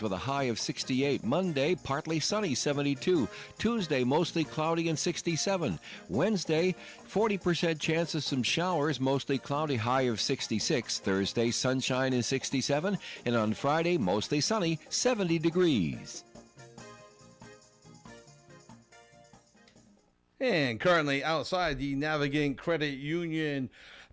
with a high of 68. Monday, partly sunny, 72. Tuesday, mostly cloudy and 67. Wednesday, 40% chance of some showers, mostly cloudy, high of 66. Thursday, sunshine and 67. And on Friday, mostly sunny, 70 degrees. And currently outside the Navigant Credit Union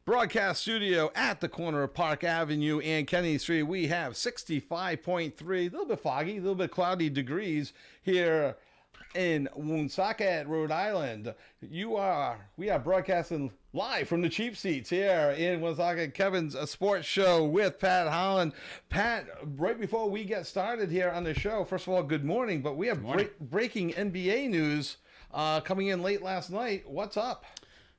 broadcast studio at the corner of Park Avenue and Kennedy Street, we have 65.3, a little bit foggy, a little bit cloudy degrees here in Woonsocket, Rhode Island. We are broadcasting live from the cheap seats here in Woonsocket, Kevin's Sports Show with Pat Holland. Pat, right before we get started here on the show, first of all, good morning, but we have breaking NBA news coming in late last night. What's up?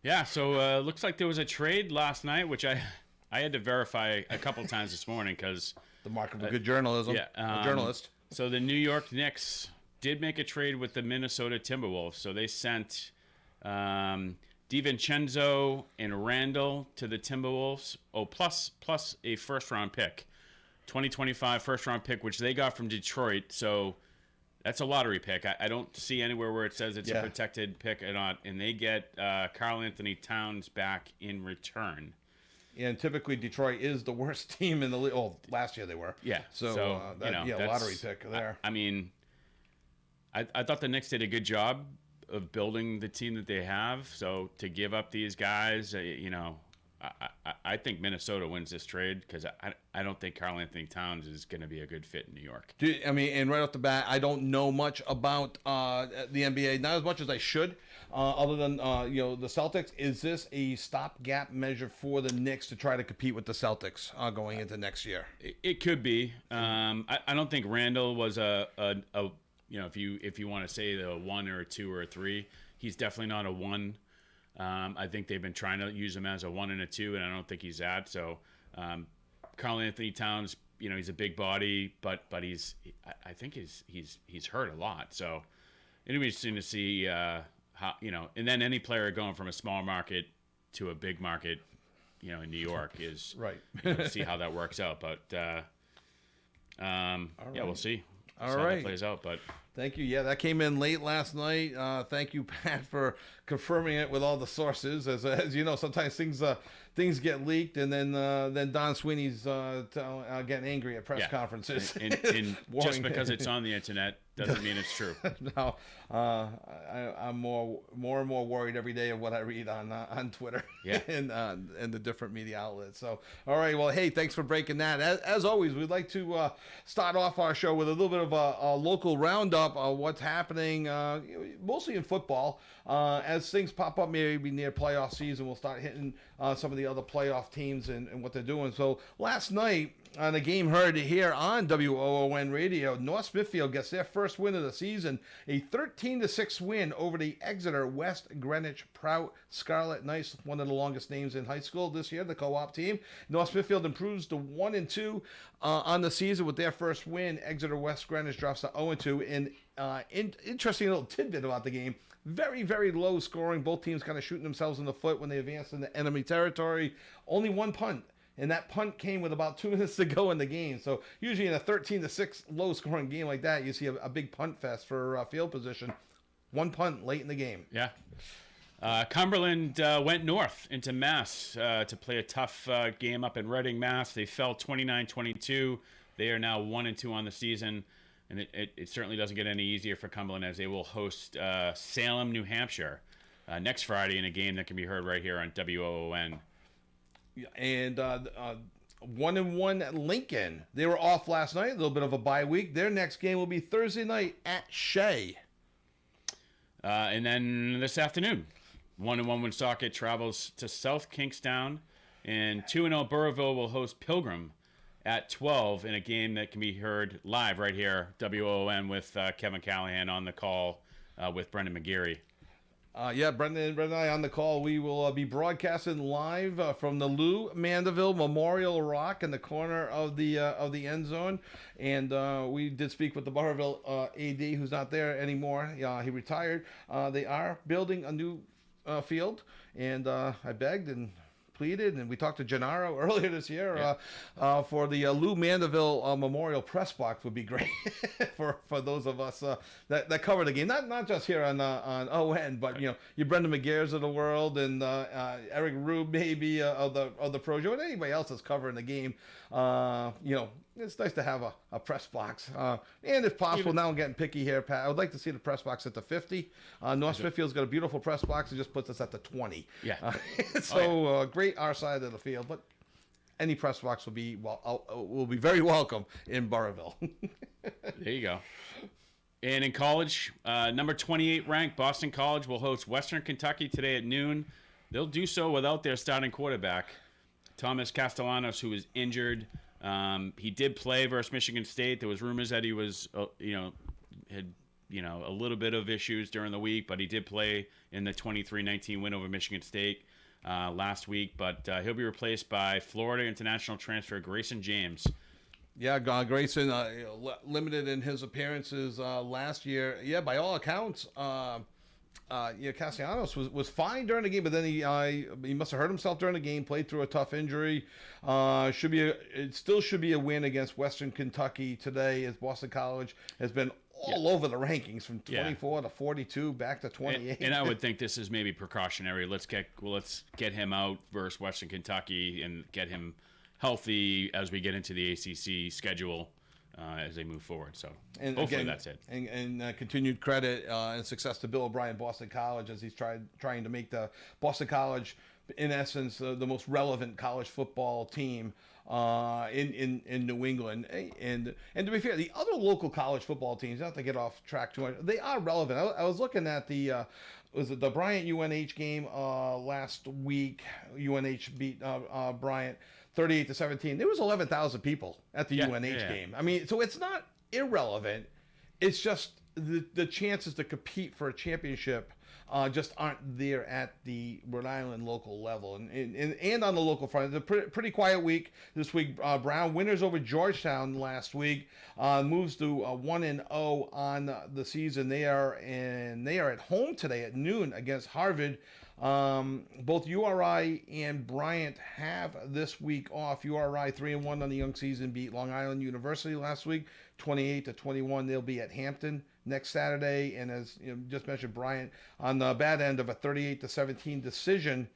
Yeah, so looks like there was a trade last night, which I had to verify a couple times this morning because the mark of a good journalism. Yeah, a journalist. So the New York Knicks did make a trade with the Minnesota Timberwolves. So they sent DiVincenzo and Randall to the Timberwolves. Oh, plus a first-round pick, 2025 first-round pick, which they got from Detroit. So that's a lottery pick. I don't see anywhere where it says it's a protected pick or not. And they get Karl Anthony Towns back in return. And typically Detroit is the worst team in the league. Oh, last year they were. Yeah. So lottery pick there. I mean, I thought the Knicks did a good job of building the team that they have. So to give up these guys, I think Minnesota wins this trade because I don't think Karl Anthony Towns is going to be a good fit in New York. And right off the bat, I don't know much about the NBA, not as much as I should, other than the Celtics. Is this a stopgap measure for the Knicks to try to compete with the Celtics going into next year? It could be. I don't think Randall was if you want to say the 1 or a 2 or a 3, he's definitely not a 1. I think they've been trying to use him as a 1 and a 2, and I don't think he's that. So, Karl Anthony Towns, he's a big body, but I think he's hurt a lot. So, it'll be interesting to see how and then any player going from a small market to a big market, in New York is right. See how that works out, but we'll see. All how right, that plays out, but. Thank you. Yeah, that came in late last night. Thank you, Pat, for confirming it with all the sources. As you know, sometimes things get leaked, and then Don Sweeney's getting angry at press conferences. And just because it's on the internet doesn't mean it's true. No, I'm more and more worried every day of what I read on Twitter and the different media outlets. So, all right. Well, hey, thanks for breaking that. As always, we'd like to start off our show with a little bit of a local roundup of what's happening, mostly in football. As things pop up, maybe near playoff season, we'll start hitting some of the other playoff teams and what they're doing. So last night, on a game heard here on WOON Radio, North Smithfield gets their first win of the season, a 13-6 win over the Exeter West Greenwich Prout Scarlet Knights, one of the longest names in high school this year, the co-op team. North Smithfield improves to 1-2 on the season with their first win. Exeter West Greenwich drops to 0-2. And interesting little tidbit about the game, very, very low scoring. Both teams kind of shooting themselves in the foot when they advance into enemy territory. Only one punt. And that punt came with about 2 minutes to go in the game. So usually in a 13-6 low-scoring game like that, you see a big punt fest for field position. One punt late in the game. Yeah. Cumberland went north into Mass to play a tough game up in Reading, Mass. They fell 29-22. They are now 1-2 on the season. And it certainly doesn't get any easier for Cumberland as they will host Salem, New Hampshire next Friday in a game that can be heard right here on WOON. And 1-1 Lincoln. They were off last night, a little bit of a bye week. Their next game will be Thursday night at Shea. And then this afternoon, 1-1 Woonsocket travels to South Kingstown, and 2-0 Burrillville will host Pilgrim at 12 in a game that can be heard live right here, WOON, with Kevin Callahan on the call with Brendan McGeary. Brendan and I on the call. We will be broadcasting live from the Lou Mandeville Memorial Rock in the corner of the end zone. And we did speak with the Burrillville AD, who's not there anymore. He retired. They are building a new field, and I begged and completed, and we talked to Gennaro earlier this year for the Lou Mandeville Memorial Press Box would be great for those of us that cover the game, not just here on ON, but you know, your Brendan McGears of the world and Eric Rube maybe of the Pro Show, and anybody else that's covering the game. You know, it's nice to have a press box. And if possible, now I'm getting picky here, Pat, I would like to see the press box at the 50. North Smithfield's got a beautiful press box. It just puts us at the 20. Yeah. Great our side of the field, but any press box will be very welcome in Burrillville. There you go. And in college, number 28 ranked Boston College will host Western Kentucky today at noon. They'll do so without their starting quarterback, Thomas Castellanos, who is injured. He did play versus Michigan State. There was rumors that he was, had a little bit of issues during the week, but he did play in the 23-19 win over Michigan State last week. But he'll be replaced by Florida international transfer Grayson James. Yeah, Grayson limited in his appearances last year. Yeah, by all accounts, Castellanos was fine during the game, but then he must have hurt himself during the game. Played through a tough injury. It still should be a win against Western Kentucky today, as Boston College has been all over the rankings from 24 to 42 back to 28. And I would think this is maybe precautionary. Let's get him out versus Western Kentucky and get him healthy as we get into the ACC schedule as they move forward. So hopefully again, that's it. And continued credit and success to Bill O'Brien, Boston College, as he's trying to make the Boston College, in essence, the most relevant college football team in New England. And to be fair, the other local college football teams, not to get off track too much, they are relevant. I was looking at the Bryant UNH game last week. UNH beat Bryant 38-17. There was 11,000 people at the UNH game. I mean, so it's not irrelevant. It's just the chances to compete for a championship just aren't there at the Rhode Island local level. And on the local front, it's a pretty quiet week this week. Brown winners over Georgetown last week, moves to 1-0 on the season. They are at home today at noon against Harvard. Both URI and Bryant have this week off. URI 3-1 on the young season, beat Long Island University last week, 28-21. They'll be at Hampton next Saturday, and as just mentioned, Bryant on the bad end of a 38-17 decision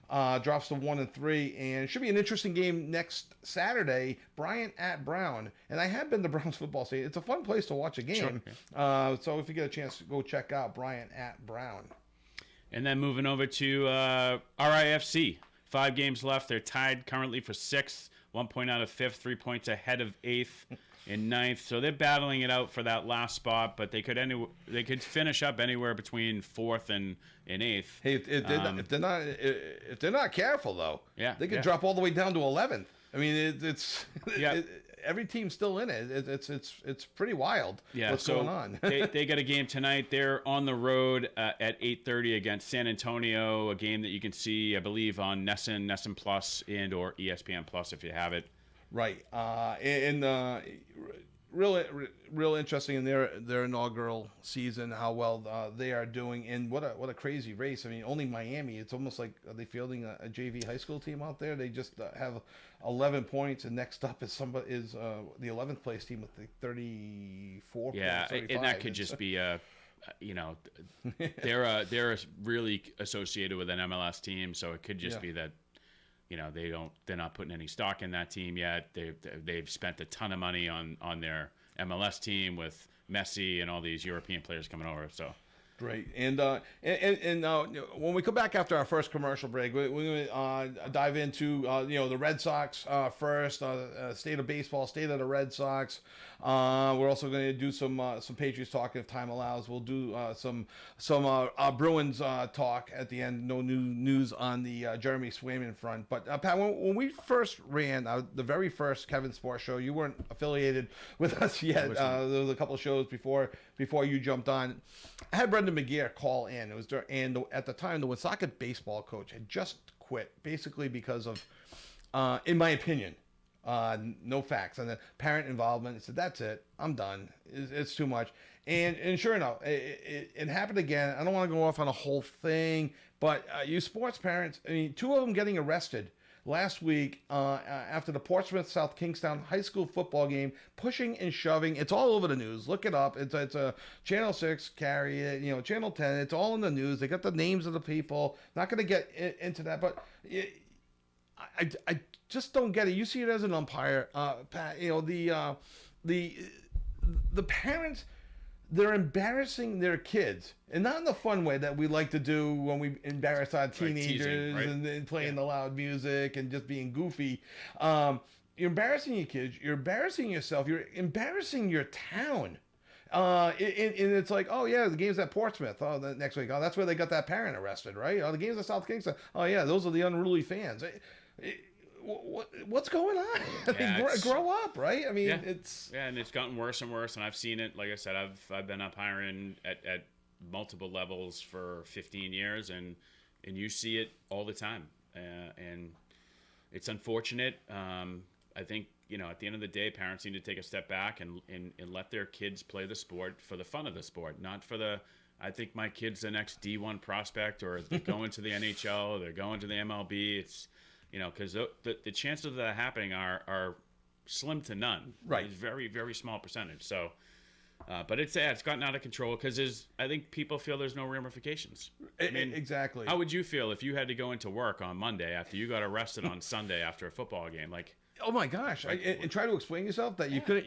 drops to 1-3, and should be an interesting game next Saturday. Bryant at Brown, and I have been to Brown's football stadium. It's a fun place to watch a game. Sure. So if you get a chance, go check out Bryant at Brown. And then moving over to RIFC. 5 games left. They're tied currently for 6th, 1 point out of 5th, 3 points ahead of 8th and 9th. So they're battling it out for that last spot, but they could finish up anywhere between 4th and 8th. Hey, if they're not careful though, they could drop all the way down to 11th. I mean, every team's still in it. It's pretty wild. Yeah, what's going on? they got a game tonight. They're on the road at 8:30 against San Antonio. A game that you can see, I believe, on Nesson Plus and or ESPN Plus if you have it. Right. Real interesting in their inaugural season, how well they are doing, and what a crazy race. I mean, only Miami. It's almost like, are they fielding a JV high school team out there? They just have 11 points, and next up is the 11th place team with the 34 points. Yeah, and that could just be they're really associated with an MLS team, so it could just be that. They're not putting any stock in that team yet. They've spent a ton of money on their MLS team with Messi and all these European players coming over. So great. And when we come back after our first commercial break, we're going to dive into the Red Sox first, state of baseball, state of the Red Sox. We're also going to do some Patriots talk if time allows. We'll do some Bruins talk at the end. No new news on the Jeremy Swayman front. But Pat, when we first ran the very first Kevin Sports Show, you weren't affiliated with us yet. There was a couple of shows before you jumped on. I had Brendan McGear call in. It was at the time the Woonsocket baseball coach had just quit, basically because of, in my opinion, no facts, and then parent involvement. He said, "That's it. I'm done. It's too much." And sure enough, it happened again. I don't want to go off on a whole thing, but you sports parents, I mean, 2 of them getting arrested last week after the Portsmouth South Kingstown high school football game, pushing and shoving. It's all over the news. Look it up. It's a Channel 6 carry it, Channel 10. It's all in the news. They got the names of the people. Not going to get into that, but I just don't get it. You see it as an umpire, Pat. The parents, they're embarrassing their kids, and not in the fun way that we like to do when we embarrass our teenagers, teasing, right? and playing the loud music and just being goofy. You're embarrassing your kids. You're embarrassing yourself. You're embarrassing your town. And it's like, oh yeah, the game's at Portsmouth. Oh, the next week. Oh, that's where they got that parent arrested, right? Oh, the game's at South Kingston. Oh yeah, those are the unruly fans. What's going on? Grow up, right? I mean, it's and it's gotten worse and worse. And I've seen it. Like I said, I've been umpiring at multiple levels for 15 years, and you see it all the time. And it's unfortunate. I think at the end of the day, parents need to take a step back and let their kids play the sport for the fun of the sport, not for the. I think my kid's the next D1 prospect, or they're going to the NHL, or they're going to the MLB. It's because the chances of that happening are slim to none. Right. It's very, very small percentage. So, but it's gotten out of control because I think people feel there's no ramifications. Exactly. How would you feel if you had to go into work on Monday after you got arrested on Sunday after a football game? Like, oh my gosh! And try to explain yourself that you couldn't.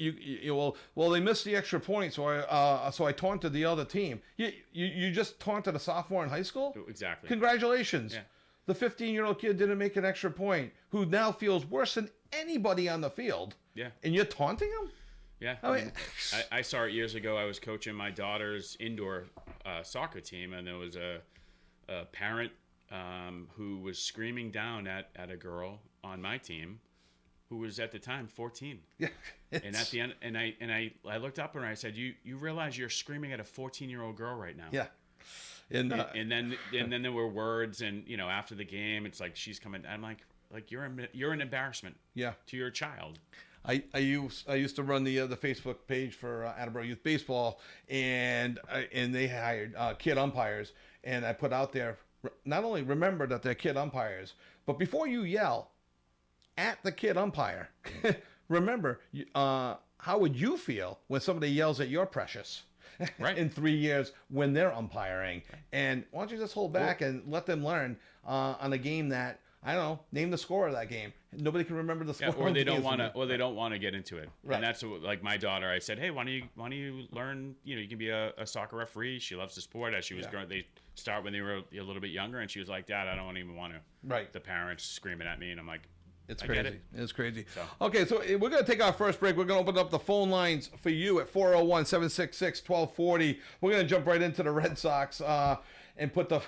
Well, they missed the extra point, so I taunted the other team. You just taunted a sophomore in high school. Exactly. Congratulations. Yeah. The 15-year-old kid didn't make an extra point, who now feels worse than anybody on the field. Yeah. And you're taunting him? Yeah. I saw it years ago. I was coaching my daughter's indoor soccer team, and there was a parent who was screaming down at a girl on my team who was at the time 14. Yeah. And at the end, and I looked up at her and I said, "You realize you're screaming at a 14-year-old girl right now?" Yeah. And then there were words, and after the game, it's like she's coming. I'm like you're an embarrassment. Yeah. To your child. I used to run the Facebook page for Attleboro Youth Baseball, and they hired kid umpires, and I put out there, not only remember that they're kid umpires, but before you yell at the kid umpire, remember how would you feel when somebody yells at your precious? Right. In 3 years when they're umpiring, and why don't you just hold back and let them learn on a game that, I don't know, name the score of that game. Nobody can remember the score. Yeah, or they don't want to get into it. Right. And that's like my daughter. I said, hey, why don't you learn? You can be a soccer referee. She loves the sport. As she was growing, they start when they were a little bit younger, and she was like, Dad, I don't even want to. Right. The parents screaming at me, and I'm like, it's I crazy. get it. It's crazy. So. Okay, so we're going to take our first break. We're going to open up the phone lines for you at 401-766-1240. We're going to jump right into the Red Sox and put the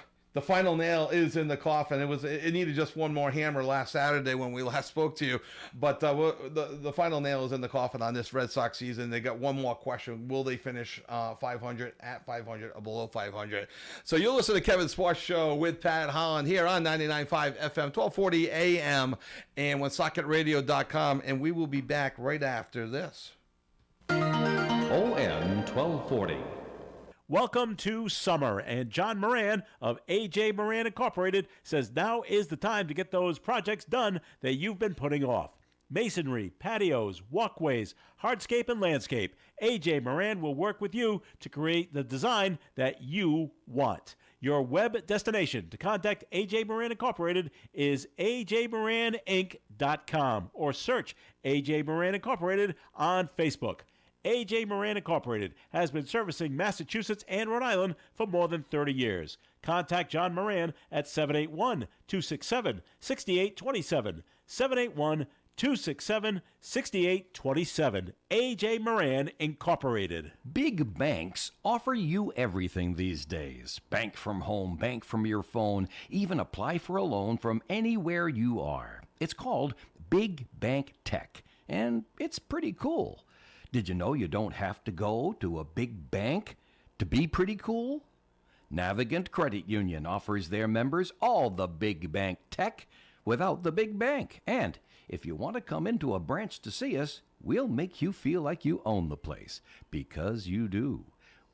final nail is in the coffin. It needed just one more hammer last Saturday when we last spoke to you, but the final nail is in the coffin on this Red Sox season. They got one more question: will they finish 500, at 500, or below 500? So you'll listen to Kevin's Sports Show with Pat Holland here on 99.5 FM, 1240 AM, and OneSocketRadio.com, and we will be back right after this. ON 1240. Welcome to summer, and John Moran of AJ Moran Incorporated says now is the time to get those projects done that you've been putting off. Masonry, patios, walkways, hardscape, and landscape. AJ Moran will work with you to create the design that you want. Your web destination to contact AJ Moran Incorporated is ajmoraninc.com, or search AJ Moran Incorporated on Facebook. AJ Moran Incorporated has been servicing Massachusetts and Rhode Island for more than 30 years. Contact John Moran at 781-267-6827. 781-267-6827. AJ Moran Incorporated. Big banks offer you everything these days. Bank from home, bank from your phone, even apply for a loan from anywhere you are. It's called Big Bank Tech, and it's pretty cool. Did you know you don't have to go to a big bank to be pretty cool? Navigant Credit Union offers their members all the big bank tech without the big bank. And if you want to come into a branch to see us, we'll make you feel like you own the place, because you do.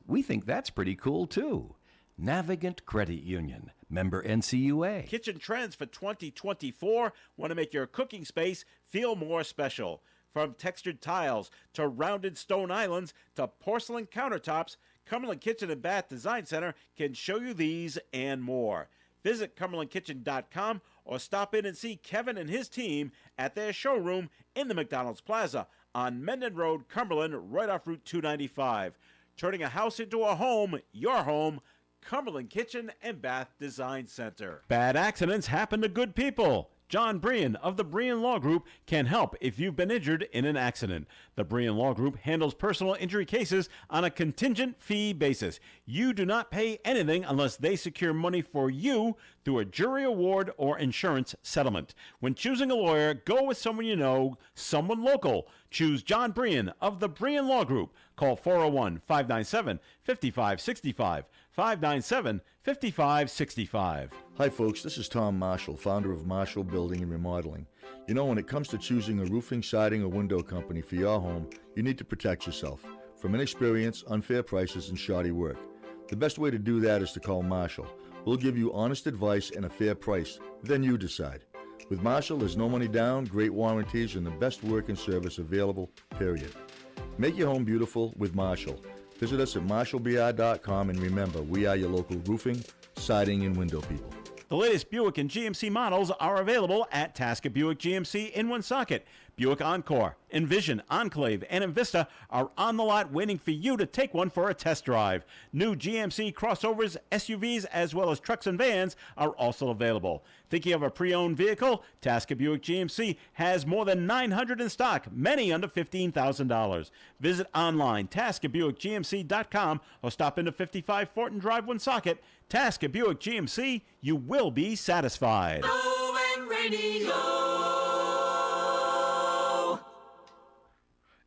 We think that's pretty cool too. Navigant Credit Union. Member NCUA. Kitchen trends for 2024 want to make your cooking space feel more special. From textured tiles to rounded stone islands to porcelain countertops, Cumberland Kitchen and Bath Design Center can show you these and more. Visit CumberlandKitchen.com or stop in and see Kevin and his team at their showroom in the McDonald's Plaza on Mendon Road, Cumberland, right off Route 295. Turning a house into a home, your home, Cumberland Kitchen and Bath Design Center. Bad accidents happen to good people. John Brian of the Brian Law Group can help if you've been injured in an accident. The Brian Law Group handles personal injury cases on a contingent fee basis. You do not pay anything unless they secure money for you through a jury award or insurance settlement. When choosing a lawyer, go with someone you know, someone local. Choose John Brian of the Brian Law Group. Call 401-597-5565. 597-5565. Hi folks, this is Tom Marshall, founder of Marshall Building and Remodeling. You know, when it comes to choosing a roofing, siding, or window company for your home, you need to protect yourself from inexperience, unfair prices, and shoddy work. The best way to do that is to call Marshall. We'll give you honest advice and a fair price. Then you decide. With Marshall, there's no money down, great warranties, and the best work and service available, period. Make your home beautiful with Marshall. Visit us at marshallbr.com, and remember, we are your local roofing, siding, and window people. The latest Buick and GMC models are available at Tasker Buick GMC in Woonsocket. Buick Encore, Envision, Enclave, and Envista are on the lot waiting for you to take one for a test drive. New GMC crossovers, SUVs, as well as trucks and vans are also available. Thinking of a pre-owned vehicle? Tasker Buick GMC has more than 900 in stock, many under $15,000. Visit online, TaskerBuickGMC.com, or stop into 55 Fortin Drive, Woonsocket. Tasker Buick GMC, you will be satisfied.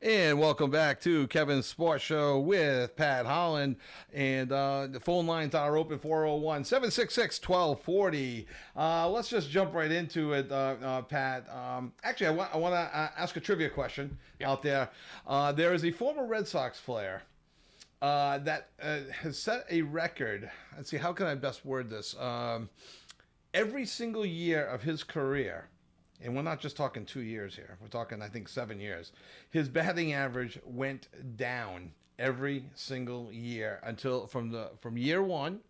And welcome back to Kevin's Sports Show with Pat Holland. And the phone lines are open, 401-766-1240. Let's just jump right into it, Pat. Actually, I want to ask a trivia question out there. There is a former Red Sox player that has set a record. Let's see, how can I best word this? Every single year of his career, and we're not just talking 2 years here. We're talking, I think, 7 years. His batting average went down every single year until from year one,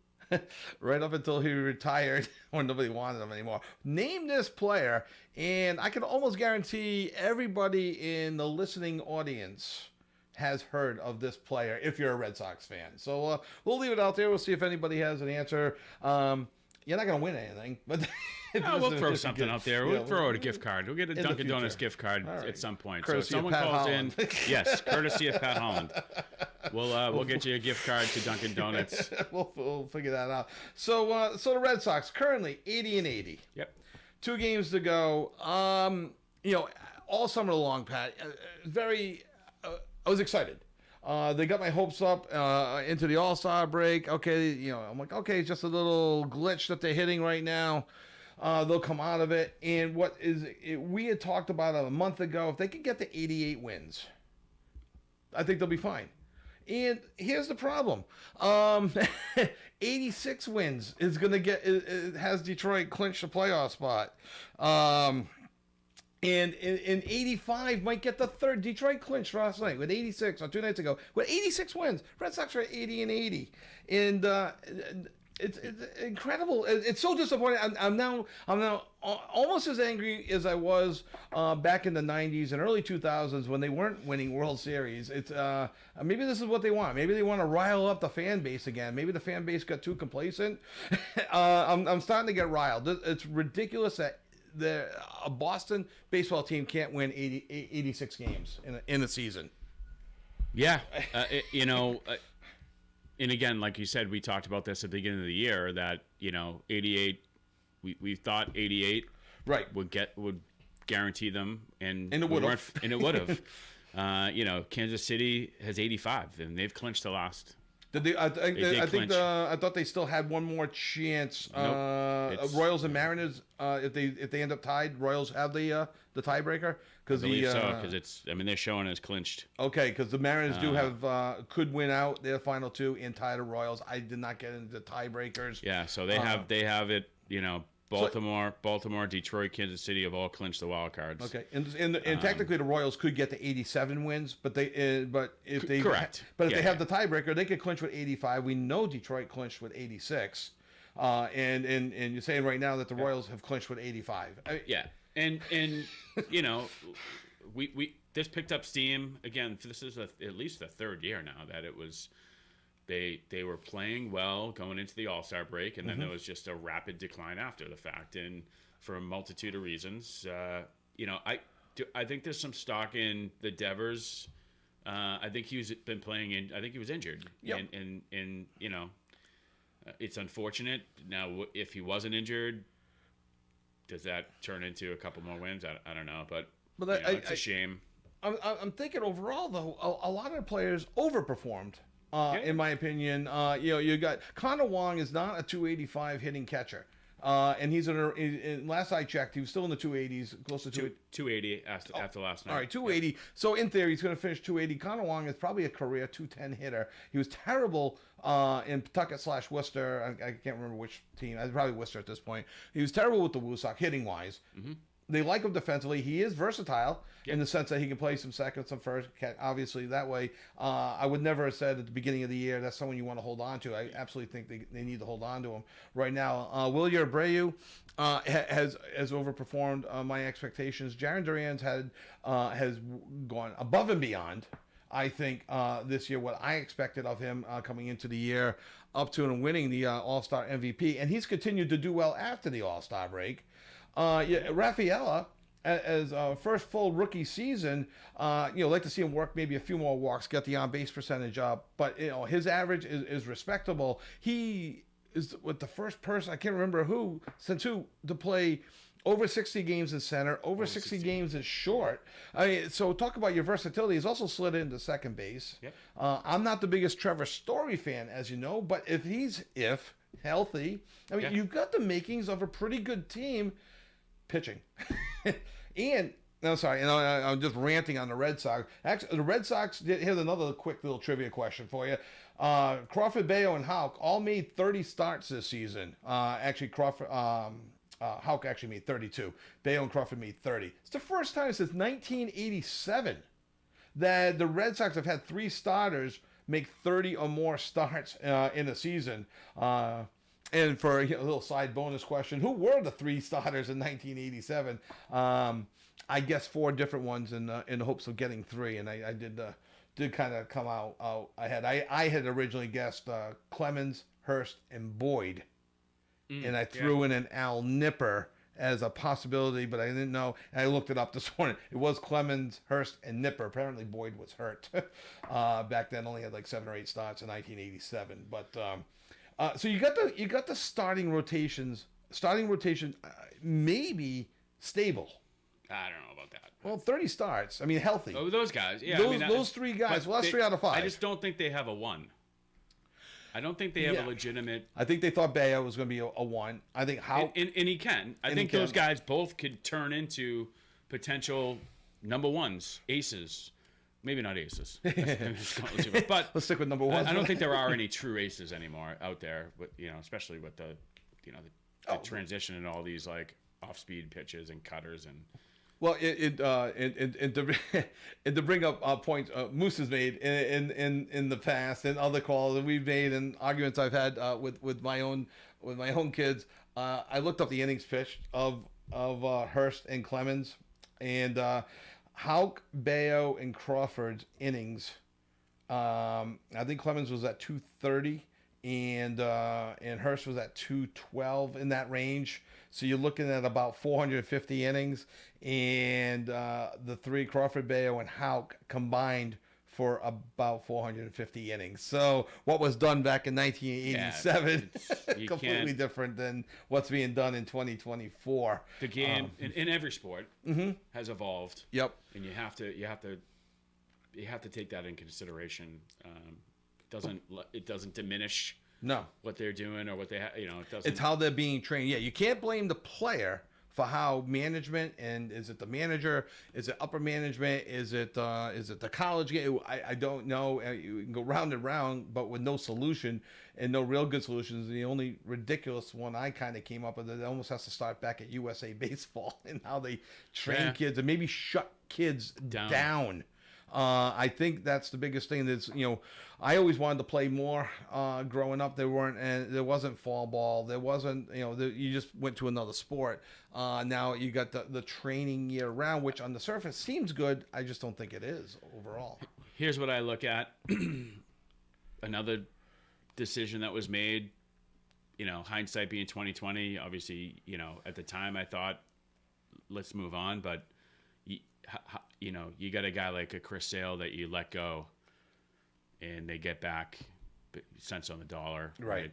right up until he retired when nobody wanted him anymore. Name this player, and I can almost guarantee everybody in the listening audience has heard of this player if you're a Red Sox fan. So we'll leave it out there. We'll see if anybody has an answer. You're not going to win anything, but we'll throw something out there. We'll throw out a gift card. We'll get a Dunkin' Donuts gift card at some point. Courtesy so if someone of Pat calls Holland. in, yes, courtesy of Pat Holland. We'll get you a gift card to Dunkin' Donuts. We'll figure that out. So the Red Sox currently 80-80. Yep. 2 games to go. All summer long, Pat. I was excited. They got my hopes up into the All-Star break. Okay, I'm like, okay, it's just a little glitch that they're hitting right now. They'll come out of it. And we had talked about it a month ago. If they could get to 88 wins, I think they'll be fine. And here's the problem: 86 wins is going to it has Detroit clinch the playoff spot. And in 85 might get the third. Detroit clinched last night with 86 or 2 nights ago with 86 wins. Red Sox are at 80-80, and it's incredible. It's so disappointing. I'm now almost as angry as I was back in the 90s and early 2000s when they weren't winning World Series. It's maybe this is what they want. Maybe they want to rile up the fan base again. Maybe the fan base got too complacent. I'm starting to get riled. It's ridiculous that a Boston baseball team can't win 86 games in a season. Yeah, and again, like you said, we talked about this at the beginning of the year that 88. We thought 88 would guarantee them, and it would have. And it would have. Kansas City has 85, and they've clinched the last. Did they? I thought they still had one more chance. Nope. Royals and Mariners. If they end up tied, Royals have the the tiebreaker? Because believe so, because it's. I mean, they're showing as clinched. Okay, because the Mariners do have could win out their final two and tie the Royals. I did not get into tiebreakers. Yeah, so they have it. You know, Baltimore, Detroit, Kansas City have all clinched the wild cards. Okay, and technically the Royals could get to 87 wins, but if they correct. But if they have the tiebreaker, they could clinch with 85. We know Detroit clinched with 86, and you're saying right now that the Royals have clinched with 85. Yeah, and you know, we this picked up steam again. This is at least the third year now that it was. They were playing well going into the All-Star break, and then there was just a rapid decline after the fact, and for a multitude of reasons. You know, I think there's some stock in the Devers. I think he's been playing in. I think he was injured. Yep. And you know, it's unfortunate. Now, if he wasn't injured, does that turn into a couple more wins? I don't know, but you know, it's a shame. I'm thinking overall though, a lot of the players overperformed. In my opinion, you know, you got Connor Wong is not a 285 hitting catcher, and he's in last I checked, he was still in the 280s, close to 280 after last night. All right, 280. Yeah. So in theory, he's going to finish 280. Connor Wong is probably a career 210 hitter. He was terrible in Pawtucket/Worcester. I can't remember which team. Probably Worcester at this point. He was terrible with the Woo Sox hitting wise. Mm-hmm. They like him defensively. He is versatile in the sense that he can play some second, some first. Obviously, that way. I would never have said at the beginning of the year that's someone you want to hold on to. I absolutely think they need to hold on to him right now. Wilyer Abreu has overperformed my expectations. Jarren Duran has gone above and beyond. I think this year what I expected of him coming into the year, up to and winning the All-Star MVP, and he's continued to do well after the All-Star break. Rafaela, as first full rookie season, like to see him work maybe a few more walks, get the on-base percentage up. But his average is respectable. He is with the first person, I can't remember who to play over 60 games in center, over 60 games in short. I mean, so talk about your versatility. He's also slid into second base. Yep. I'm not the biggest Trevor Story fan, as you know, but if healthy, I mean, you've got the makings of a pretty good team. Pitching. And I'm just ranting on the Red Sox. Actually, the Red Sox here's another quick little trivia question for you. Crawford, Bayo, and Houck all made 30 starts this season. Actually, Houck actually made 32. Bayo and Crawford made 30. It's the first time since 1987 that the Red Sox have had 3 starters make 30 or more starts in a season. And for a little side bonus question, who were the 3 starters in 1987? I guess 4 different ones in the hopes of getting 3, and I did kind of come out ahead. I had originally guessed Clemens, Hurst, and Boyd, and I threw in an Al Nipper as a possibility, but I didn't know. And I looked it up this morning. It was Clemens, Hurst, and Nipper. Apparently Boyd was hurt back then. Only had like 7 or 8 starts in 1987, but. So you got the starting rotations. Starting rotation maybe stable. I don't know about that. Well, 30 starts. I mean, healthy. Oh, those guys. Yeah, those 3 guys. Well, that's 3 out of 5. I just don't think they have a 1. I don't think they have a legitimate. I think they thought Bayo was going to be a 1. I think how and he can. I think those guys both could turn into potential number 1s, aces. Maybe not aces. But let's stick with number 1. I don't think there are any true aces anymore out there, but especially with the transition and all these like off-speed pitches and cutters and. Well, and to bring up points Moose has made in the past and other calls that we've made and arguments I've had with my own kids. I looked up the innings pitched of Hurst and Clemens, and Houck, Bayo, and Crawford's innings. I think Clemens was at 230, and Hurst was at 212 in that range. So you're looking at about 450 innings, and the 3 Crawford, Bayo, and Houck combined for about 450 innings. So what was done back in 1987 completely different than what's being done in 2024. The game in every sport has evolved. Yep. And you have to take that in consideration. It doesn't diminish what they're doing or what they it doesn't. It's how they're being trained. Yeah, you can't blame the player for how management, and is it the manager? Is it upper management? Is it the college game? I don't know. You can go round and round, but with no solution and no real good solutions. The only ridiculous one I kind of came up with, it almost has to start back at USA Baseball and how they train kids and maybe shut kids down. I think that's the biggest thing. That's, I always wanted to play more growing up. There wasn't fall ball. There wasn't, you just went to another sport. Now you got the training year round, which on the surface seems good. I just don't think it is overall. Here's what I look at. Another decision that was made, hindsight being 2020, obviously, at the time I thought, let's move on, but you got a guy like a Chris Sale that you let go and they get back cents on the dollar. Right.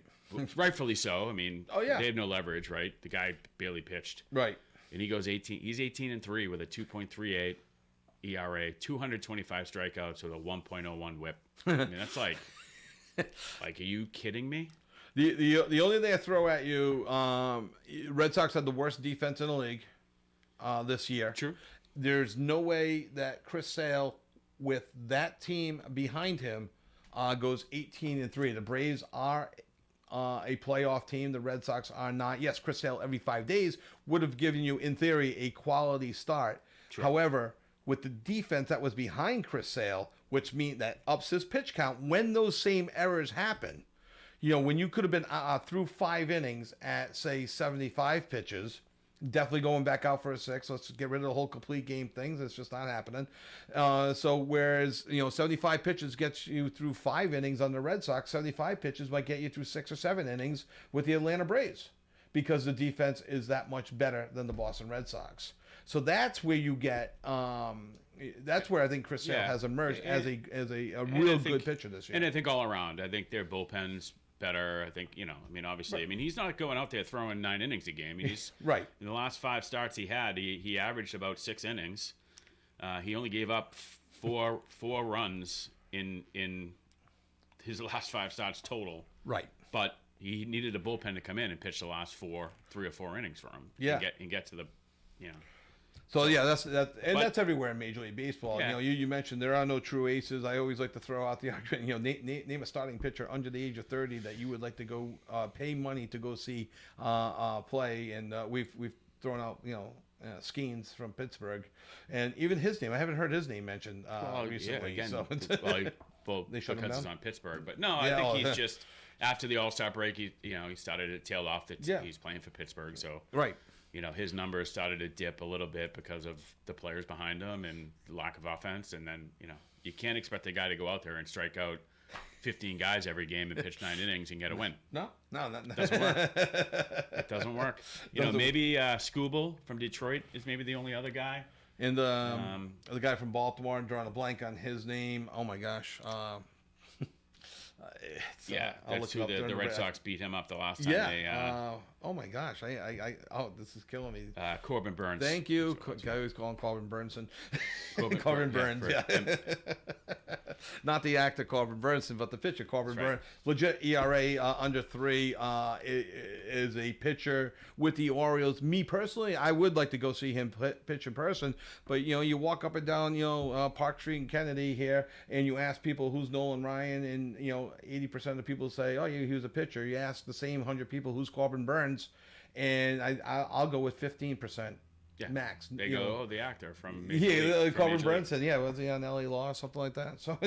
Rightfully so. I mean, yeah. They have no leverage, right? The guy barely pitched. Right. And he goes 18. He's 18-3 with a 2.38 ERA, 225 strikeouts with a 1.01 WHIP. I mean, that's like, are you kidding me? The only thing I throw at you, Red Sox had the worst defense in the league this year. True. There's no way that Chris Sale, with that team behind him, goes 18-3. The Braves are a playoff team. The Red Sox are not. Yes, Chris Sale every 5 days would have given you, in theory, a quality start. Sure. However, with the defense that was behind Chris Sale, which means that ups his pitch count, when those same errors happen, when you could have been through 5 innings at, say, 75 pitches, definitely going back out for a 6. Let's get rid of the whole complete game things. It's just not happening. So whereas, 75 pitches gets you through 5 innings on the Red Sox, 75 pitches might get you through 6 or 7 innings with the Atlanta Braves, because the defense is that much better than the Boston Red Sox. So that's where you get, that's where I think Chris Sale has emerged as a real good pitcher this year. And I think all around, I think their bullpen's better. I think, obviously, right. He's not going out there throwing 9 innings a game. He's right. In the last 5 starts he had, he averaged about 6 innings. He only gave up four runs in his last 5 starts total. Right. But he needed a bullpen to come in and pitch the last 3 or 4 innings for him. Yeah. And get to the, So yeah, that's everywhere in Major League Baseball. Yeah. You mentioned there are no true aces. I always like to throw out the argument. Name a starting pitcher under the age of 30 that you would like to go pay money to go see play. And we've thrown out Skeens from Pittsburgh, and even his name. I haven't heard his name mentioned recently. Yeah, again, so they shut him down? It's on Pittsburgh, but no, I think he's just after the All-Star break. He started to tail off. He's playing for Pittsburgh, so right. His numbers started to dip a little bit because of the players behind him and the lack of offense. And then, you can't expect a guy to go out there and strike out 15 guys every game and pitch 9 innings and get a win. No. It doesn't work. It doesn't work. Maybe Skubal from Detroit is maybe the only other guy. And the guy from Baltimore, I'm drawing a blank on his name. Oh, my gosh. That's who the Red Sox beat him up the last time. Yeah. Oh my gosh. This is killing me. Corbin Burns. Thank you. Guy who's calling Corbin Burnson. Corbin Burns. Yeah. Not the actor Corbin Burnson, but the pitcher Corbin Burns. Legit ERA under 3. Is a pitcher with the Orioles. Me personally, I would like to go see him pitch in person. But you walk up and down Park Street and Kennedy here, and you ask people who's Nolan Ryan, and 80% of the people say, "Oh, he was a pitcher." You ask the same 100 people who's Corbin Burns, and I'll go with 15%. Yeah. Max. They go, the actor from Corbin Burnson. Yeah, was he on LA Law or something like that? So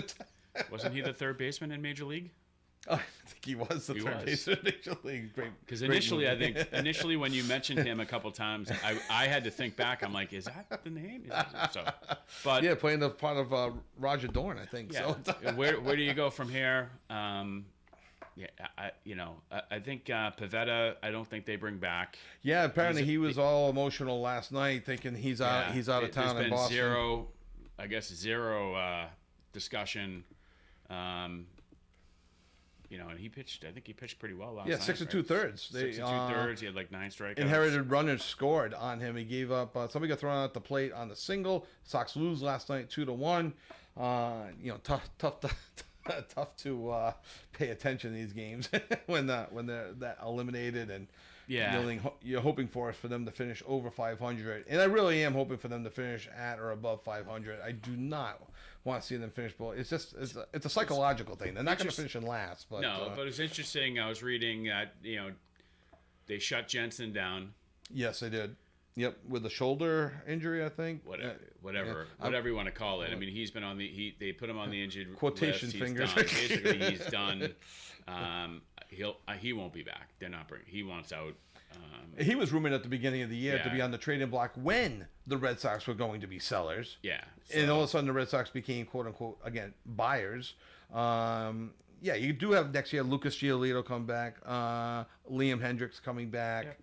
wasn't he the third baseman in Major League? I think he was the third baseman in Major League. Because initially, when you mentioned him a couple times, I had to think back. I'm like, is that the name? But yeah, playing the part of Roger Dorn, I think. Yeah. So where do you go from here? I think Pivetta, I don't think they bring back. Yeah, apparently he was all emotional last night, thinking he's out of town in Boston. Zero discussion. And he pitched. I think he pitched pretty well last night. 6 2/3. 6 2/3. He had like 9 strikeouts. Inherited runners scored on him. He gave up. Somebody got thrown out the plate on the single. Sox lose last night 2-1. Tough tough to pay attention to these games when they're that eliminated, and you're hoping for them to finish over 500, and I really am hoping for them to finish at or above 500. I do not want to see them finish below. It's just it's a psychological thing. They're not going to finish in last, but but it's interesting. I was reading that they shut Jensen down. Yes, they did. Yep, with a shoulder injury, I think. Whatever you want to call it. I mean, he's been on they put him on the injured quotation list. fingers. Basically, he's done. He won't be back. They're not bringing. He wants out. He was rumored at the beginning of the year to be on the trading block when the Red Sox were going to be sellers. Yeah, and all of a sudden the Red Sox became quote unquote again buyers. You do have next year Lucas Giolito come back, Liam Hendricks coming back. Yep.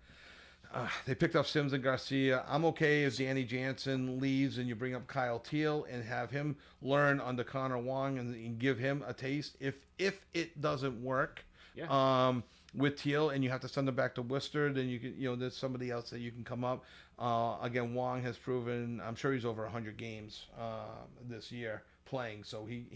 They picked up Sims and Garcia. I'm okay if Danny Jansen leaves and you bring up Kyle Teal and have him learn under Connor Wong and give him a taste. If it doesn't work with Teal and you have to send him back to Worcester, then you can there's somebody else that you can come up. Again, Wong has proven. I'm sure he's over 100 games this year playing, so he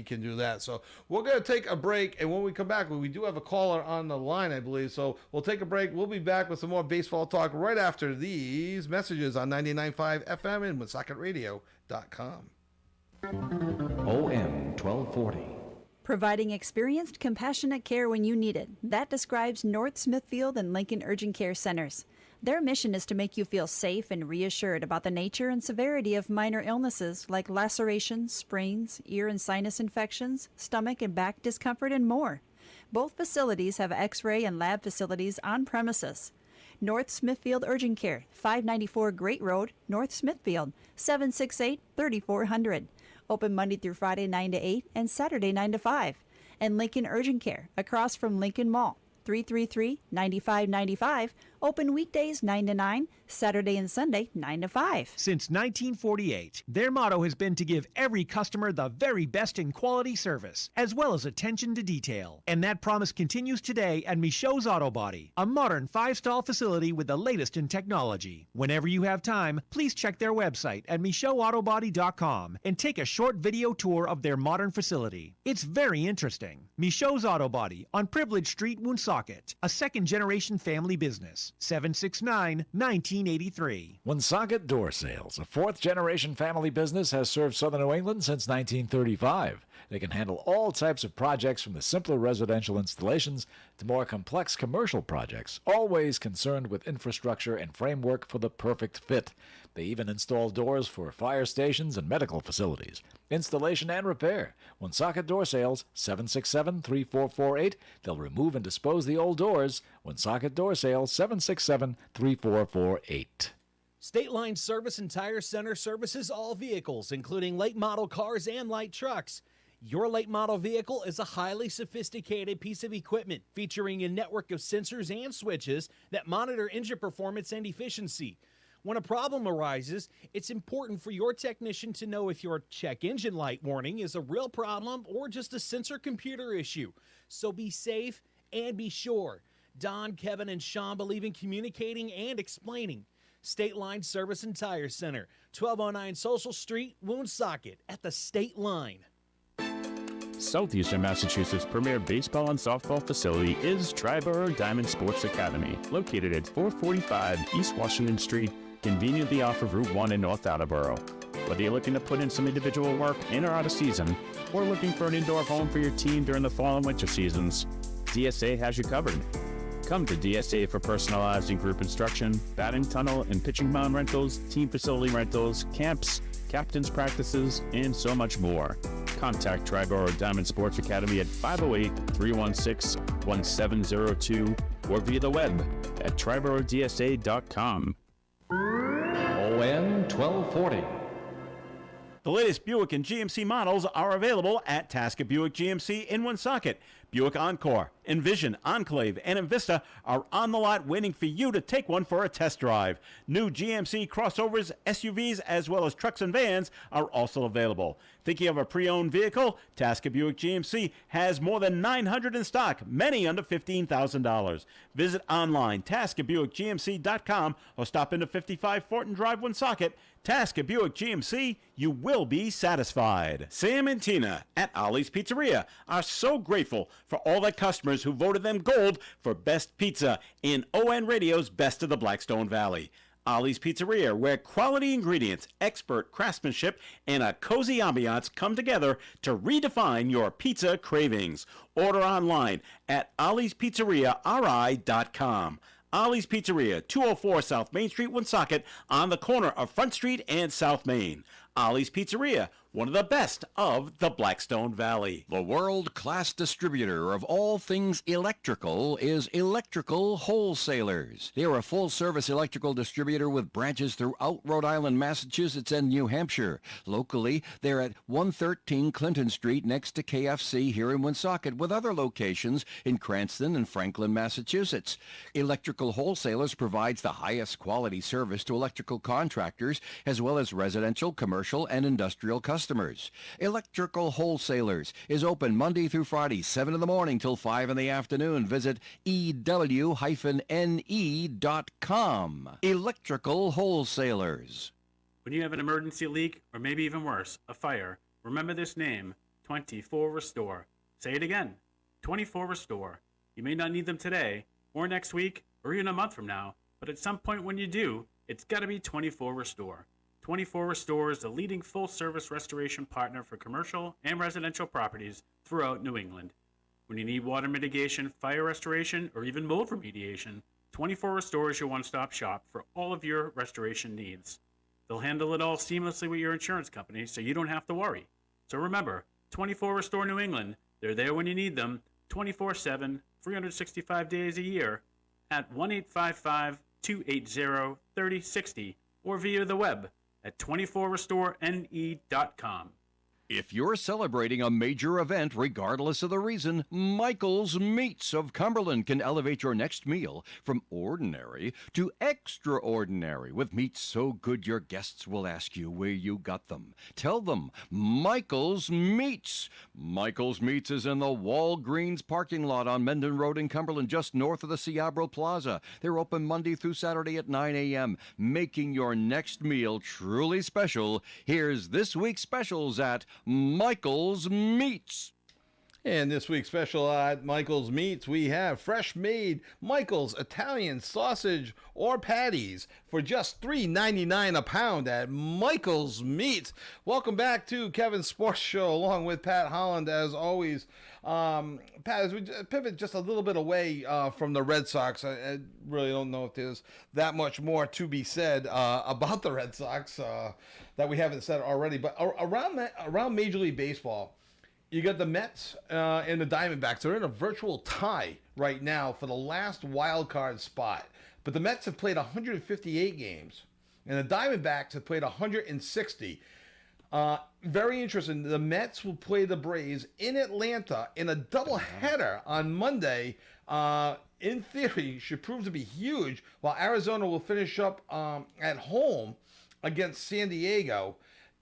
can do that. So we're going to take a break, and when we come back, we do have a caller on the line, I believe. So we'll take a break. We'll be back with some more baseball talk right after these messages on 99.5 FM and WoonSocketRadio.com. OM 1240. Providing experienced, compassionate care when you need it. That describes North Smithfield and Lincoln Urgent Care Centers. Their mission is to make you feel safe and reassured about the nature and severity of minor illnesses like lacerations, sprains, ear and sinus infections, stomach and back discomfort, and more. Both facilities have X-ray and lab facilities on premises. North Smithfield Urgent Care, 594 Great Road, North Smithfield, 768-3400. Open Monday through Friday 9 to 8 and Saturday 9 to 5. And Lincoln Urgent Care, across from Lincoln Mall, 333-9595. Open weekdays 9 to 9, Saturday and Sunday 9 to 5. Since 1948, their motto has been to give every customer the very best in quality service, as well as attention to detail. And that promise continues today at Michaud's Auto Body, a modern 5-stall facility with the latest in technology. Whenever you have time, please check their website at MichaudAutoBody.com and take a short video tour of their modern facility. It's very interesting. Michaud's Auto Body on Privilege Street, Woonsocket, a second-generation family business. 769-1983. Woonsocket Door Sales, a fourth-generation family business, has served Southern New England since 1935. They can handle all types of projects from the simpler residential installations to more complex commercial projects, always concerned with infrastructure and framework for the perfect fit. They even install doors for fire stations and medical facilities. Installation and repair. Woonsocket Door Sales, 767-3448. They'll remove and dispose the old doors. Woonsocket Door Sales, 767-3448. State Line Service and Tire Center services all vehicles, including late model cars and light trucks. Your late model vehicle is a highly sophisticated piece of equipment featuring a network of sensors and switches that monitor engine performance and efficiency. When a problem arises, it's important for your technician to know if your check engine light warning is a real problem or just a sensor computer issue. So be safe and be sure. Don, Kevin, and Sean believe in communicating and explaining. State Line Service and Tire Center, 1209 Social Street, Woonsocket, at the State Line. Southeastern Massachusetts' premier baseball and softball facility is Triborough Diamond Sports Academy, located at 445 East Washington Street, conveniently off of Route 1 in North Attleboro. Whether you're looking to put in some individual work in or out of season, or looking for an indoor home for your team during the fall and winter seasons, DSA has you covered. Come to DSA for personalized and group instruction, batting tunnel and pitching mound rentals, team facility rentals, camps, captain's practices, and so much more. Contact Triborough Diamond Sports Academy at 508-316-1702 or via the web at TriboroughDSA.com. OM 1240. The latest Buick and GMC models are available at Tasket Buick GMC in Woonsocket. Buick Encore, Envision, Enclave, and Envista are on the lot waiting for you to take one for a test drive. New GMC crossovers, SUVs, as well as trucks and vans are also available. Thinking of a pre-owned vehicle? Tasker Buick GMC has more than 900 in stock, many under $15,000. Visit online, TaskerBuickGMC.com, or stop into 55 Fortin Drive, Woonsocket. Tasker Buick GMC, you will be satisfied. Sam and Tina at Ollie's Pizzeria are so grateful for all the customers who voted them gold for Best Pizza in ON Radio's Best of the Blackstone Valley. Ollie's Pizzeria, where quality ingredients, expert craftsmanship, and a cozy ambiance come together to redefine your pizza cravings. Order online at olliespizzeriari.com. Ollie's Pizzeria, 204 South Main Street, Woonsocket, on the corner of Front Street and South Main. Ollie's Pizzeria, one of the best of the Blackstone Valley. The world-class distributor of all things electrical is Electrical Wholesalers. They are a full-service electrical distributor with branches throughout Rhode Island, Massachusetts, and New Hampshire. Locally, they're at 113 Clinton Street next to KFC here in Woonsocket, with other locations in Cranston and Franklin, Massachusetts. Electrical Wholesalers provides the highest quality service to electrical contractors as well as residential, commercial, and industrial customers. Electrical Wholesalers is open Monday through Friday, 7 in the morning till 5 in the afternoon. Visit ew-ne.com. Electrical Wholesalers. When you have an emergency leak, or maybe even worse, a fire, remember this name, 24 Restore. Say it again, 24 Restore. You may not need them today, or next week, or even a month from now, but at some point when you do, it's got to be 24 Restore. 24 Restore is the leading full-service restoration partner for commercial and residential properties throughout New England. When you need water mitigation, fire restoration, or even mold remediation, 24 Restore is your one-stop shop for all of your restoration needs. They'll handle it all seamlessly with your insurance company, so you don't have to worry. So remember, 24 Restore New England, they're there when you need them, 24/7, 365 days a year, at 1-855-280-3060, or via the web at 24restorene.com. If you're celebrating a major event, regardless of the reason, Michael's Meats of Cumberland can elevate your next meal from ordinary to extraordinary with meats so good your guests will ask you where you got them. Tell them Michael's Meats. Michael's Meats is in the Walgreens parking lot on Mendon Road in Cumberland, just north of the Seabro Plaza. They're open Monday through Saturday at 9 a.m., making your next meal truly special. Here's this week's specials at Michael's Meats. And this week's special at Michael's Meats, we have fresh-made Michael's Italian sausage or patties for just $3.99 a pound at Michael's Meats. Welcome back to Kevin's Sports Show, along with Pat Holland, as always. Pat, as we pivot just a little bit away from the Red Sox, I really don't know if there's that much more to be said about the Red Sox that we haven't said already. But around Major League Baseball, you got the Mets and the Diamondbacks. They're in a virtual tie right now for the last wild card spot. But the Mets have played 158 games, and the Diamondbacks have played 160. Very interesting. The Mets will play the Braves in Atlanta in a doubleheader on Monday. In theory, should prove to be huge, while Arizona will finish up at home against San Diego.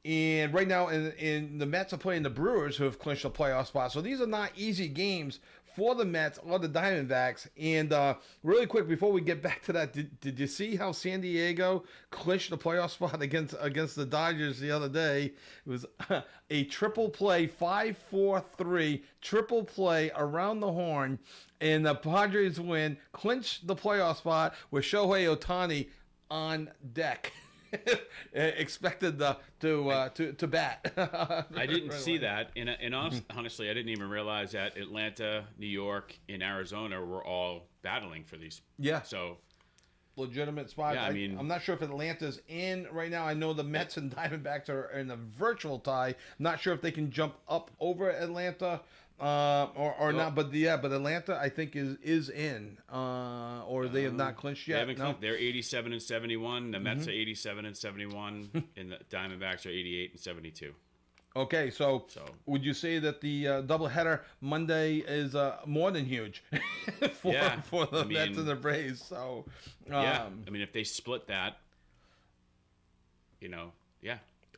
And right now, in the Mets are playing the Brewers, who have clinched a playoff spot. So these are not easy games for the Mets or the Diamondbacks. And really quick, before we get back to that, did you see how San Diego clinched the playoff spot against the Dodgers the other day? It was a triple play, 5-4-3, triple play around the horn. And the Padres win, clinch the playoff spot with Shohei Ohtani on deck. Expected to bat. I didn't see that, and honestly, I didn't even realize that Atlanta, New York, and Arizona were all battling for these. Yeah. So legitimate spot. Yeah, I mean, I'm not sure if Atlanta's in right now. I know the Mets and Diamondbacks are in a virtual tie. I'm not sure if they can jump up over Atlanta or not. But but Atlanta, I think, is in, or they have not clinched yet. They're 87 and 71. The Mets are 87 and 71, and the Diamondbacks are 88 and 72. Okay, so would you say that the doubleheader Monday is more than huge for the Mets and the Braves? So I mean, if they split that,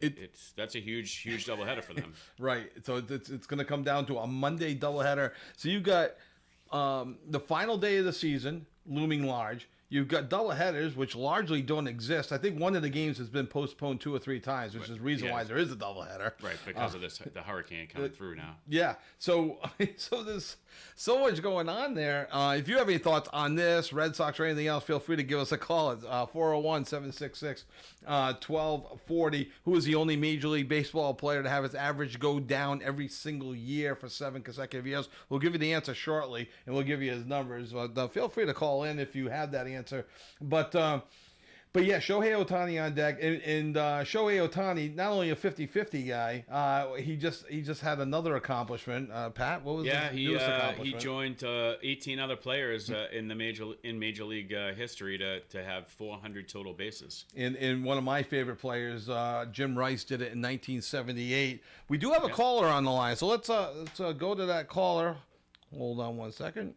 that's a huge doubleheader for them. Right. So it's going to come down to a Monday doubleheader. So you've got the final day of the season looming large. You've got doubleheaders, which largely don't exist. I think one of the games has been postponed 2 or 3 times, which is the reason why there is a doubleheader. Right, because of the hurricane coming through now. Yeah. So there's so much going on there. If you have any thoughts on this, Red Sox, or anything else, feel free to give us a call at 401-766-1240. Who is the only Major League Baseball player to have his average go down every single year for 7 consecutive years? We'll give you the answer shortly, and we'll give you his numbers. But feel free to call in if you have that answer. But yeah, Shohei Ohtani on deck, and Shohei Ohtani, not only a 50-50 guy, he just had another accomplishment. Pat, what was his newest accomplishment? He joined 18 other players in Major League history to have 400 total bases. And one of my favorite players, Jim Rice, did it in 1978. We do have a caller on the line, so let's go to that caller. Hold on one second.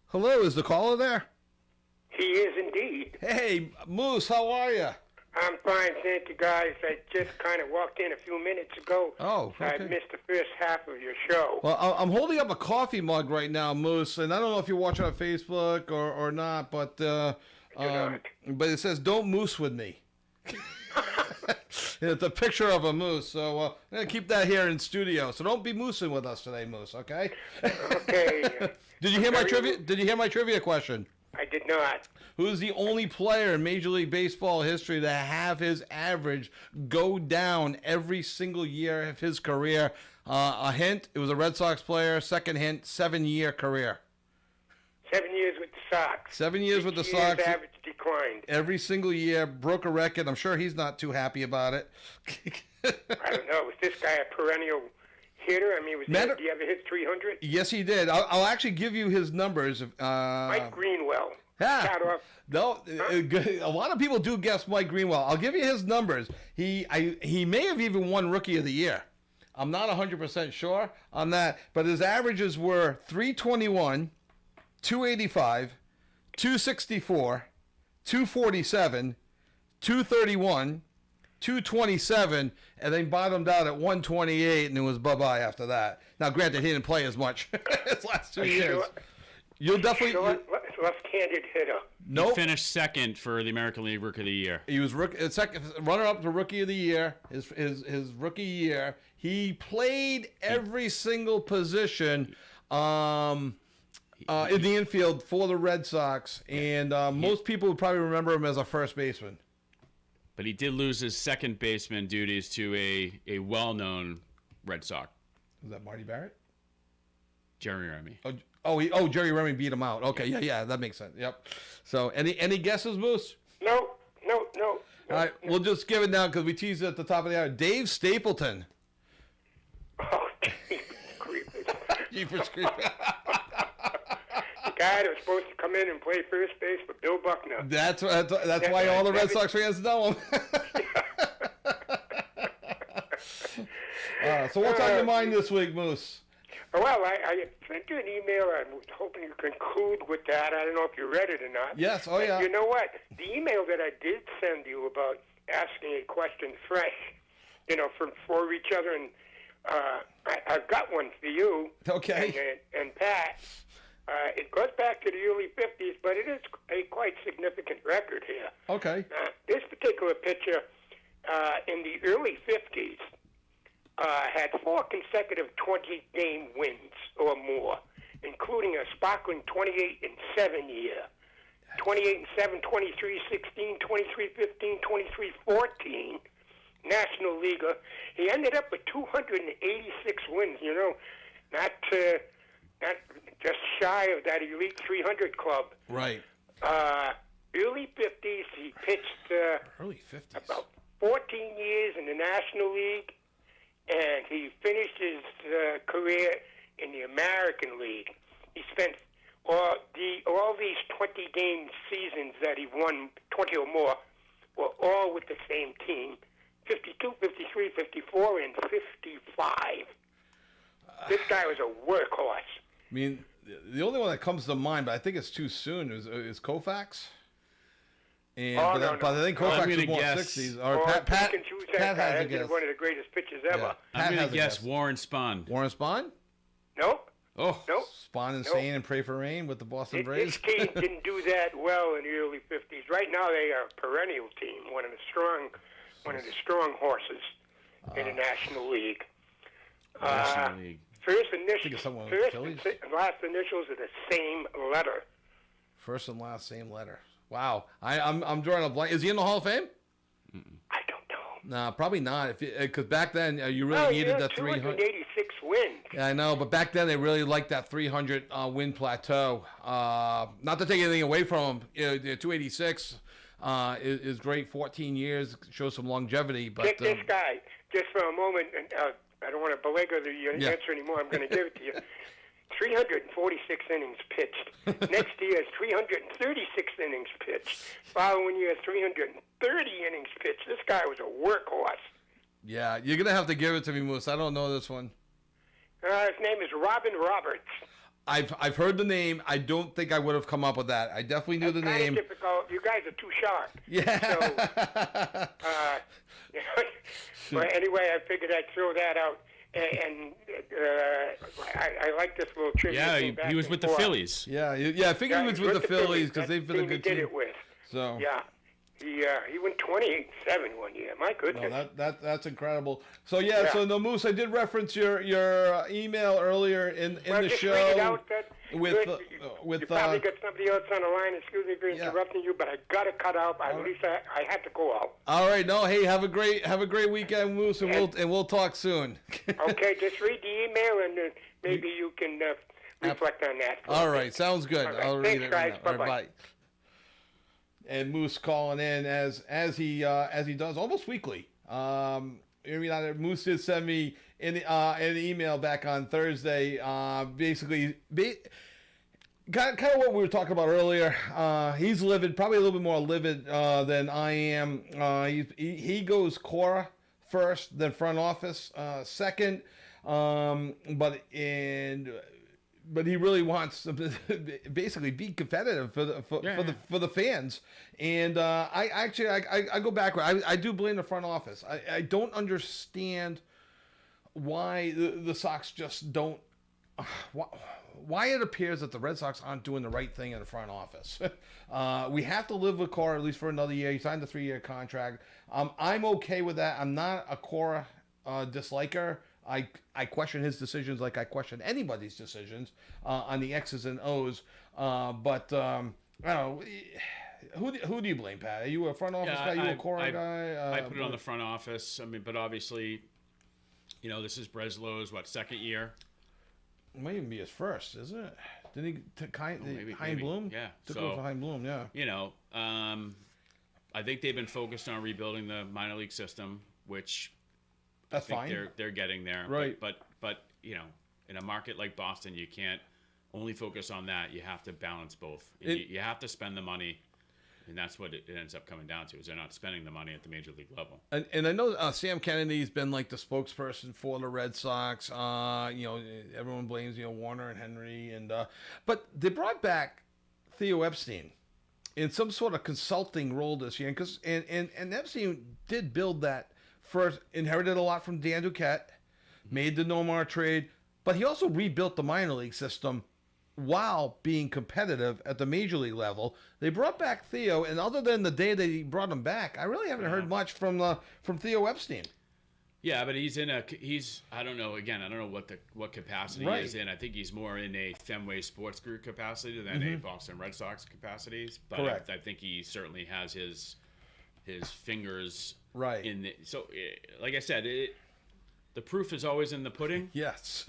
Hello, is the caller there? He is indeed. Hey, Moose, how are you? I'm fine, thank you, guys. I just kind of walked in a few minutes ago. Oh, okay. I missed the first half of your show. Well, I'm holding up a coffee mug right now, Moose, and I don't know if you're watching on Facebook or not, but but it says "Don't moose with me." It's a picture of a moose, so I'm gonna keep that here in studio. So don't be moosing with us today, Moose. Okay? Okay. Did you hear my trivia? Did you hear my trivia question? I did not. Who's the only player in Major League Baseball history to have his average go down every single year of his career? A hint: it was a Red Sox player. Second hint: 7-year career. 7 years with the Sox. 7 years with the Sox. Average declined. Every single year, broke a record. I'm sure he's not too happy about it. I don't know. Was this guy a perennial hitter? I mean, did he ever hit 300? Yes, he did. I'll actually give you his numbers. Mike Greenwell. Yeah. No, a lot of people do guess Mike Greenwell. I'll give you his numbers. He may have even won Rookie of the Year. I'm not 100% sure on that, but his averages were 321, 285, 264, 247, 231, 227, and then bottomed out at 128, and it was bye-bye after that. Now, granted, he didn't play as much his last 2 years. You'll definitely... left-handed hitter. Nope. He finished second for the American League Rookie of the Year. He was second, runner-up to Rookie of the Year, his rookie year. He played every single position in the infield for the Red Sox, and most people would probably remember him as a first baseman. But he did lose his second baseman duties to a well-known Red Sox. Was that Marty Barrett? Jerry Remy. Jerry Remy beat him out. Okay, yeah, that makes sense. Yep. So, any guesses, Moose? No. All right, we'll just give it now because we teased it at the top of the hour. Dave Stapleton. Oh, creepers. Jeepers creepers. The guy that was supposed to come in and play first base for Bill Buckner. That's why all the Red Sox fans know him. So what's on your mind this week, Moose? Well, I sent you an email. I was hoping you conclude with that. I don't know if you read it or not. Yes, oh yeah. You know what? The email that I did send you about asking a question fresh, for each other, and I've got one for you. Okay. And Pat. It goes back to the early 50s, but it is a quite significant record here. Okay. This particular pitcher in the early 50s had 4 consecutive 20-game wins or more, including a sparkling 28-7 year, 28-7, 23-16, 23-15, 23-14 National Leaguer. He ended up with 286 wins. Not just shy of that elite 300 club. Right. Early 50s, he pitched early 50s. About 14 years in the National League, and he finished his career in the American League. He spent all these 20-game seasons that he won, 20 or more, were all with the same team, 52, 53, 54, and 55. This guy was a workhorse. I mean, the only one that comes to mind, but I think it's too soon, is Koufax. And No. but I think I'm Koufax gonna was more guess- 60s. Oh, Or Pat pick and choose that Pat guy. has a That's guess. one of the greatest pitchers ever. Yeah. I'm Pat going has to a guess guess. Warren Spahn. Warren Spahn? Nope. Oh, Nope. Spahn insane and pray for rain with the Boston This Braves. team didn't do that well in the early 50s. Right now, they are a perennial team, one of the strong horses in the National League. National League. First think initials, it's someone with first the Phillies. and last initials are the same letter. First and last, same letter. Wow. I'm drawing a blank. Is he in the Hall of Fame? I don't know. Nah, probably not. Because back then you really Oh, needed yeah, that 300. 286 wins. Yeah, I know, but back then they really liked that 300 win plateau. Not to take anything away from him, the 286 is great. 14 years shows some longevity. But Check this guy just for a moment, and I don't want to belabor the answer anymore. I'm going to give it to you. 346 innings pitched. Next year is 336 innings pitched. Following year, 330 innings pitched. This guy was a workhorse. yeah, you're gonna have to give it to me, Moose. I don't know this one. His name is Robin Roberts. I've heard the name. I don't think I would have come up with that. I definitely knew the Kind name. of difficult. You guys are too sharp. Yeah. So, well, anyway, I figured I'd throw that out. And I like this little trivia. Yeah, thing back he was and with the forth. Phillies. Yeah, I figured he was with the Phillies because That's they've been a the team good he did team. it with. So Yeah. He went 28-7 one year. My goodness. no, that's incredible. So so no, Moose, I did reference your email earlier in the just show. read it out, that with good. with you probably got somebody else on the line. Excuse me for Yeah. interrupting you, but I got to cut out. At least I had to go out. All right, no, hey, have a great weekend, Moose, and we'll talk soon. Okay, just read the email and maybe you can reflect on that. All right, sounds good. All right, I'll read thanks, it guys. right now. All right, Bye-bye. bye. And Moose calling in as he does almost weekly. Moose did send me an email back on Thursday. Basically, kind of what we were talking about earlier. He's livid, probably a little bit more livid than I am. He goes Cora first, then front office second. But he really wants to basically be competitive for the fans. And I go backward. I do blame the front office. I don't understand why the Sox just don't. Why it appears that the Red Sox aren't doing the right thing in the front office. We have to live with Cora at least for another year. He signed a 3-year contract. I'm okay with that. I'm not a Cora disliker. I question his decisions like I question anybody's decisions on the X's and O's. But I don't know. Who do you blame, Pat? Are you a front office guy? Are you a Cora guy? I put it on the front office. I mean, but obviously, this is Breslow's second year. It might even be his first, isn't it? Didn't he Hein Bloom? Yeah. Took over for Hein Bloom, yeah. I think they've been focused on rebuilding the minor league system, which that's fine. They're getting there. Right. But in a market like Boston, you can't only focus on that. You have to balance both. You have to spend the money. And that's what it ends up coming down to, is they're not spending the money at the major league level. And I know Sam Kennedy's been like the spokesperson for the Red Sox. Everyone blames Warner and Henry, but they brought back Theo Epstein in some sort of consulting role this year, and Epstein did build that first, inherited a lot from Dan Duquette, made the Nomar trade, but he also rebuilt the minor league system while being competitive at the major league level. They brought back Theo, and other than the day they brought him back, I really haven't heard much from Theo Epstein. Yeah, but he's I don't know. Again, I don't know what capacity he is in. I think he's more in a Fenway Sports Group capacity than a Boston Red Sox capacity. But correct. I think he certainly has his fingers right in the. So, like I said, the proof is always in the pudding. Yes.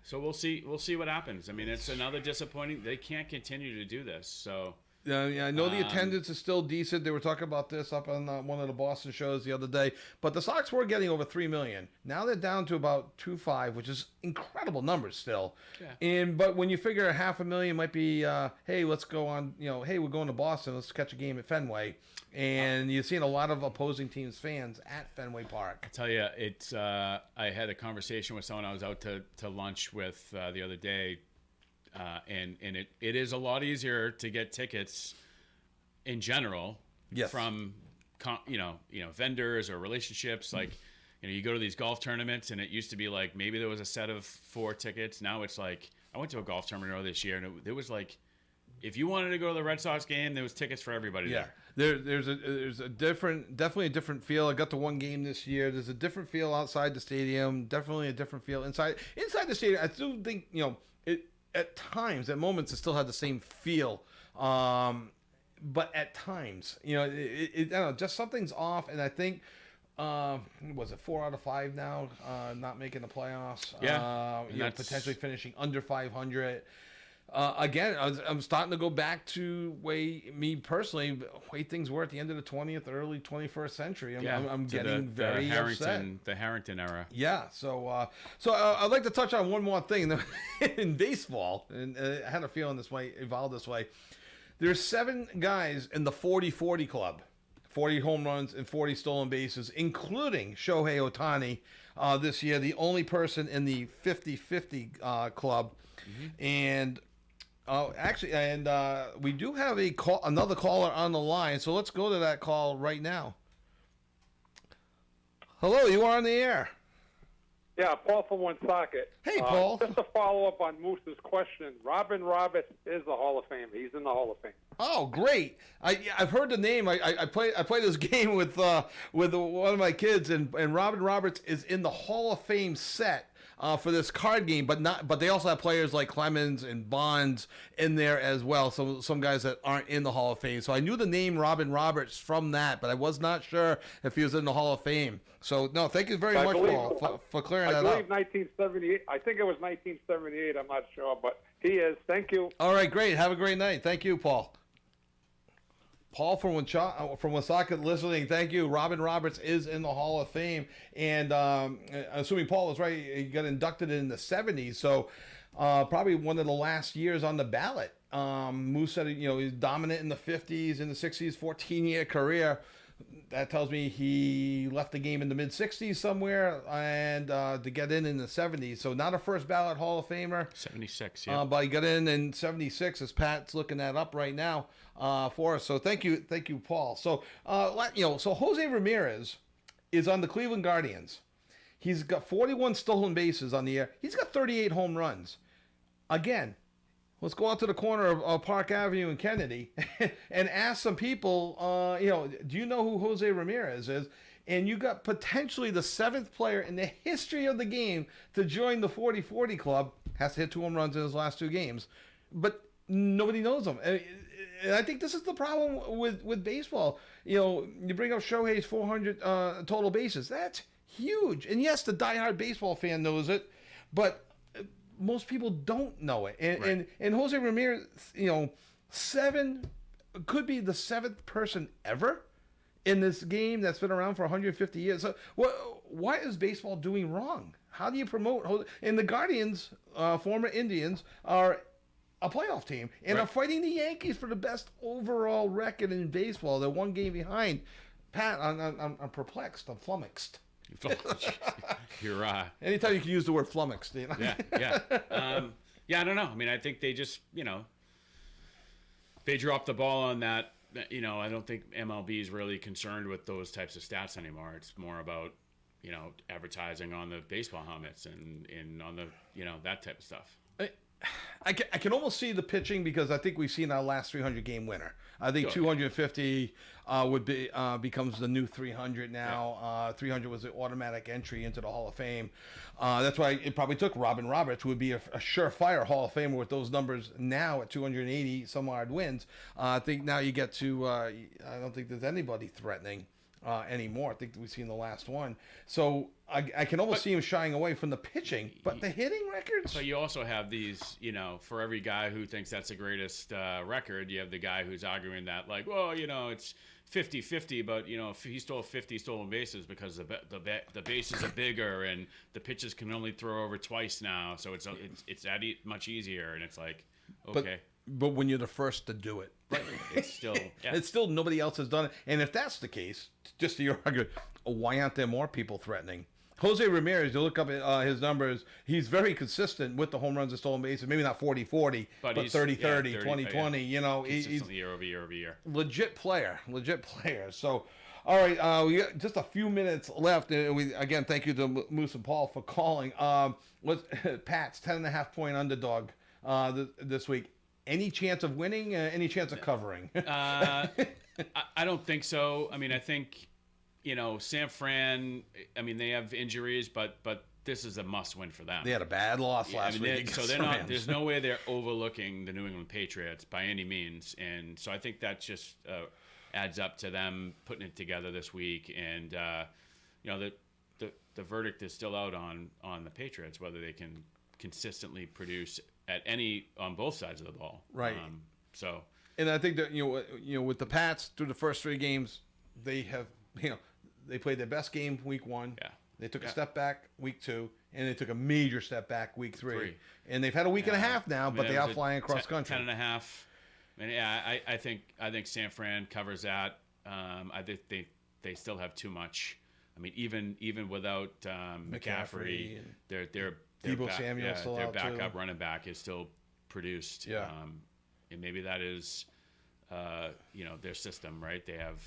So we'll see what happens. I mean, it's another disappointing. They can't continue to do this. So yeah, I know the attendance is still decent. They were talking about this up on one of the Boston shows the other day. But the Sox were getting over 3 million. Now they're down to about 2.5, which is incredible numbers still. Yeah. But when you figure 500,000 might be, hey, let's go on. Hey, we're going to Boston. Let's catch a game at Fenway. And you've seen a lot of opposing teams' fans at Fenway Park. I tell you, it's. I had a conversation with someone I was out to lunch with the other day, and it is a lot easier to get tickets in general Yes. from vendors or relationships. Like, you go to these golf tournaments, and it used to be like maybe there was a set of 4 tickets. Now it's like, I went to a golf tournament this year, and it was like, if you wanted to go to the Red Sox game, there was tickets for everybody there. There's a definitely a different feel. I got to one game this year. There's a different feel outside the stadium. Definitely a different feel inside the stadium. I still think it at times, at moments, it still had the same feel. But at times, I don't know, just something's off. And I think, was it 4 out of 5 now? Not making the playoffs. Yeah, potentially finishing under 500. Again, I'm starting to go back to way things were at the end of the 20th, early 21st century. I'm getting very upset. The Harrington era. Yeah. So I'd like to touch on one more thing in baseball, and I had a feeling this might evolve this way. There's 7 guys in the 40-40 club, 40 home runs and 40 stolen bases, including Shohei Ohtani this year, the only person in the 50-50 club. And we do have another caller on the line, so let's go to that call right now. Hello, you are on the air. Yeah, Paul from Woonsocket. Hey, Paul. Just to follow up on Moose's question, Robin Roberts is the Hall of Fame. He's in the Hall of Fame. Oh, great! I've heard the name. I play this game with one of my kids, and Robin Roberts is in the Hall of Fame set for this card game, but they also have players like Clemens and Bonds in there as well. So some guys that aren't in the Hall of Fame. So I knew the name Robin Roberts from that, but I was not sure if he was in the Hall of Fame. So no, thank you very much, Paul, for clearing that up. I believe 1978. I think it was 1978. I'm not sure, but he is. Thank you. All right, great. Have a great night. Thank you, Paul. Paul from Woonsocket listening. Thank you. Robin Roberts is in the Hall of Fame. And assuming Paul was right, he got inducted in the 70s. So probably one of the last years on the ballot. Moose said, he's dominant in the 50s, in the 60s, 14-year career. That tells me he left the game in the mid-60s somewhere and to get in the 70s. So not a first ballot Hall of Famer. 76, yeah. But he got in 76, as Pat's looking that up right now for us. So thank you, Paul. So, so Jose Ramirez is on the Cleveland Guardians. He's got 41 stolen bases on the year. He's got 38 home runs. Again, let's go out to the corner of Park Avenue and Kennedy and ask some people, do you know who Jose Ramirez is? And you got potentially the 7th player in the history of the game to join the 40-40 club. Has to hit 2 home runs in his last 2 games. But nobody knows him. And I think this is the problem with baseball. You bring up Shohei's 400 total bases. That's huge. And yes, the diehard baseball fan knows it, but most people don't know it. And Jose Ramirez, 7 could be the 7th person ever in this game that's been around for 150 years. So what is baseball doing wrong? How do you promote? And the Guardians, former Indians, are a playoff team and are fighting the Yankees for the best overall record in baseball. They're 1 game behind. Pat, I'm perplexed. I'm flummoxed. You're anytime you can use the word flummoxed. Yeah. I don't know. I mean, I think they just they dropped the ball on that. I don't think MLB is really concerned with those types of stats anymore. It's more about advertising on the baseball helmets and on the that type of stuff. I can almost see the pitching because I think we've seen our last 300 game winner. I think 250 would be becomes the new 300 now. Yeah. 300 was an automatic entry into the Hall of Fame. That's why it probably took Robin Roberts, who would be a surefire Hall of Famer with those numbers now at 280 some odd wins. I think now you get to I don't think there's anybody threatening anymore. I think we've seen the last one. So I can almost see him shying away from the pitching, but the hitting records. But you also have these, for every guy who thinks that's the greatest record, you have the guy who's arguing that, like, well, it's 50-50, but he stole 50 stolen bases because the bases are bigger and the pitches can only throw over twice now, so it's that much easier, and it's like, okay. But when you're the first to do it, right? It's still nobody else has done it. And if that's the case, just to your argument, why aren't there more people threatening? Jose Ramirez, you look up at his numbers, he's very consistent with the home runs and stolen bases. Maybe not 40-40, but 30-30, 20-20. You know, he's year over year. Legit player. So, all right, we got just a few minutes left. And we again thank you to Moose and Paul for calling. Pat's 10.5-point underdog this week. Any chance of winning? Any chance of covering? I don't think so. I mean, I think, you know, San Fran, I mean, they have injuries, but this is a must-win for them. They had a bad loss last week. So they're not. There's no way they're overlooking the New England Patriots by any means, and so I think that just adds up to them putting it together this week. And you know, the verdict is still out on the Patriots, whether they can consistently produce on both sides of the ball. Right. So. And I think that you know with the Pats through the first 3 games, they have they played their best game week 1. Yeah. They took a step back week 2, and they took a major step back week 3. And they've had a week and a half now, but they are flying across country. 10.5. And yeah, I think San Fran covers that. I think they still have too much. I mean, even without McCaffrey, their Deebo Samuel still their out backup too. running back is still produced. Yeah. And maybe that is, their system, right? They have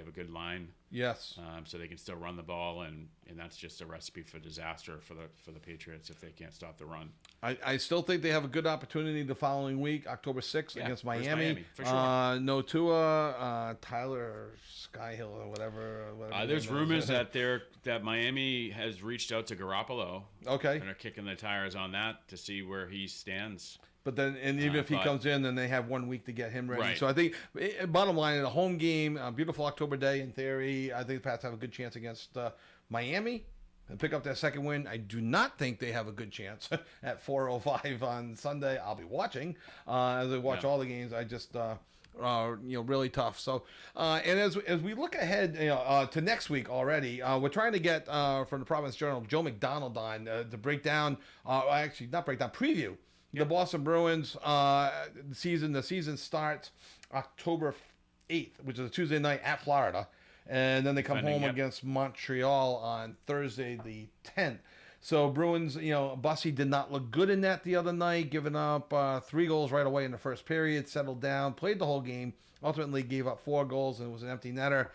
a good line. Yes. So they can still run the ball, and that's just a recipe for disaster for the Patriots if they can't stop the run. I still think they have a good opportunity the following week, October 6th, against Miami. For sure. No Tua, Tyler Skyhill or whatever there's rumors that Miami has reached out to Garoppolo. Okay. And are kicking the tires on that to see where he stands. But then, and even if he comes in, then they have 1 week to get him ready. Right. So I think, bottom line, in a home game, a beautiful October day, in theory, I think the Pats have a good chance against Miami and pick up their second win. I do not think they have a good chance at 4:05 on Sunday. I'll be watching as I watch all the games. I just, really tough. So, and as we look ahead, to next week already, we're trying to get from the Providence Journal Joe McDonald on to break down, actually not break down, preview. The Boston Bruins the season starts October 8th, which is a Tuesday night at Florida, and then they come home against Montreal on Thursday the 10th. So Bruins, Bussy did not look good in that the other night, giving up 3 goals right away in the first period, settled down, played the whole game, ultimately gave up 4 goals, and it was an empty netter.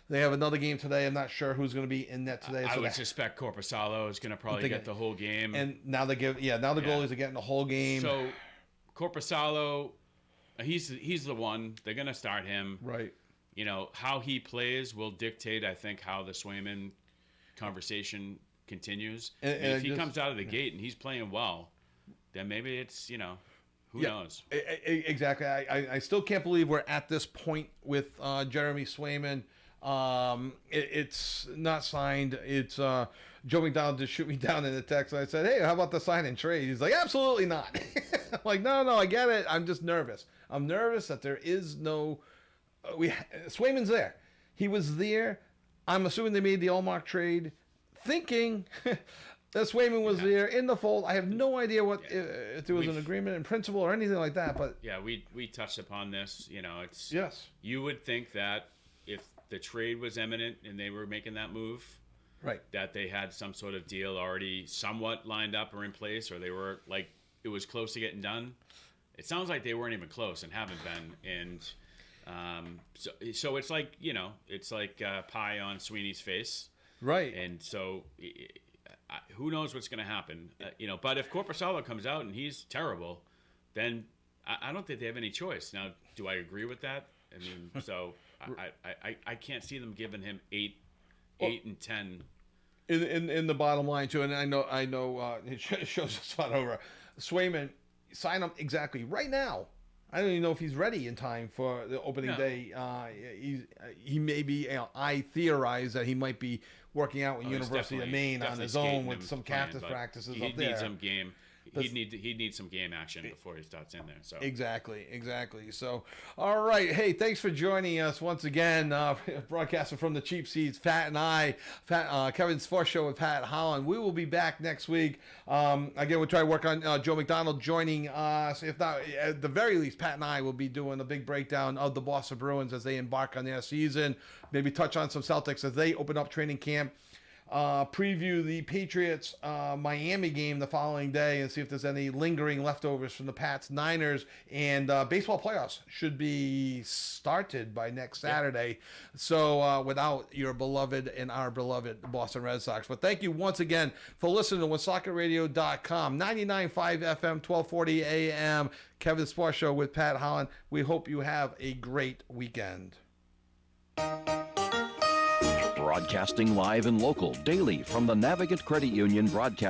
They have another game today. I'm not sure who's going to be in net today. I would suspect Korpisalo is going to probably get the whole game. And now the goalies are getting the whole game. So Korpisalo, he's the one. They're going to start him. Right. How he plays will dictate, I think, how the Swayman conversation continues. And if he comes out of the gate and he's playing well, then maybe it's, who knows? Exactly. I still can't believe we're at this point with Jeremy Swayman. It's not signed. It's Joe McDonald just shoot me down in the text. And I said, hey, how about the sign and trade? He's like, absolutely not. I'm like, no, I get it. I'm just nervous. I'm nervous that there is no Swayman's there. He was there. I'm assuming they made the Allmark trade thinking that Swayman was there in the fold. I have no idea if there was an agreement in principle or anything like that. But yeah, we touched upon this. It's you would think that if the trade was imminent and they were making that move, right, that they had some sort of deal already somewhat lined up or in place, or they were like it was close to getting done. It sounds like they weren't even close and haven't been. And so it's like it's like pie on Sweeney's face, right? And so who knows what's going to happen? But if Korpisalo comes out and he's terrible, then I don't think they have any choice. Now, do I agree with that? I mean, so. I can't see them giving him 8 and 10 in the bottom line too. And I know it shows a spot over Swayman. Sign him exactly right now. I don't even know if he's ready in time for the opening day. He may be. I theorize that he might be working out with University of Maine on his own with some captain's practices up there. He needs some game. He'd need some game action before he starts in there. So exactly. So, all right. Hey, thanks for joining us once again. Broadcasting from the Cheap Seats, Pat and I, Kevin's Sports Show with Pat Holland. We will be back next week. Again, we'll try to work on Joe McDonald joining us. If not, at the very least, Pat and I will be doing a big breakdown of the Boston Bruins as they embark on their season. Maybe touch on some Celtics as they open up training camp. preview the Patriots Miami game the following day and see if there's any lingering leftovers from the Pats Niners. And baseball playoffs should be started by next Saturday. So without your beloved and our beloved Boston Red Sox. But thank you once again for listening to WoodSoccerRadio.com, 99.5 FM, 1240 AM, Kevin Sports Show with Pat Holland. We hope you have a great weekend. Broadcasting live and local daily from the Navigant Credit Union Broadcast